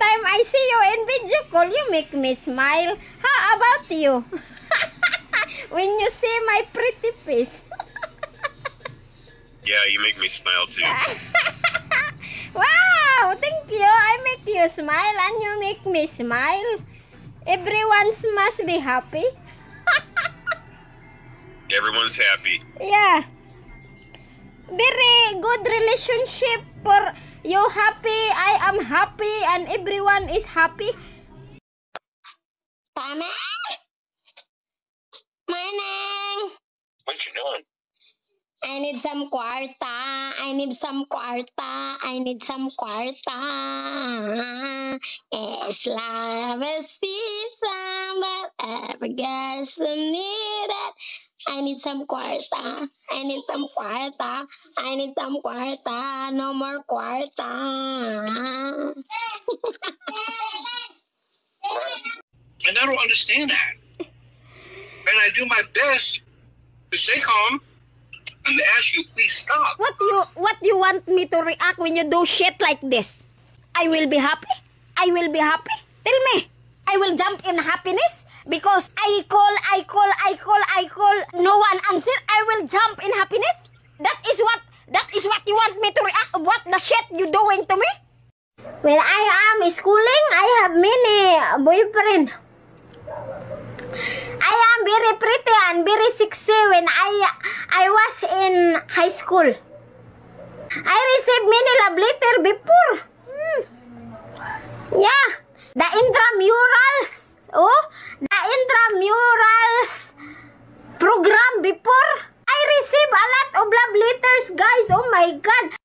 time I see you in video call, you make me smile. How about you? When you see my pretty face. Yeah, you make me smile too. Wow, thank you. I make you smile and you make me smile. Everyone must be happy. Everyone's happy. Yeah. Very good relationship for you happy, I am happy, and everyone is happy. Tama? Manang! What you doing? I need some kwarta. I need some kwarta. I need some kwarta. Es la mestiza, but every girl's need it. I need some kwarta. I need some kwarta. I need some kwarta. No more kwarta. And I don't understand that. And I do my best to stay calm and ask you, please stop. What you want me to react when you do shit like this? I will be happy. I will be happy. Tell me. I will jump in happiness because I call. No one answer. I will jump in happiness. That is what you want me to react. What the shit you doing to me? When I am schooling, I have many boyfriend. I am very pretty and very sexy when I was in high school. I received many love letter before. Yeah, the intramurals. Oh, the intramurals program before. I received a lot of love letters, guys. Oh my God.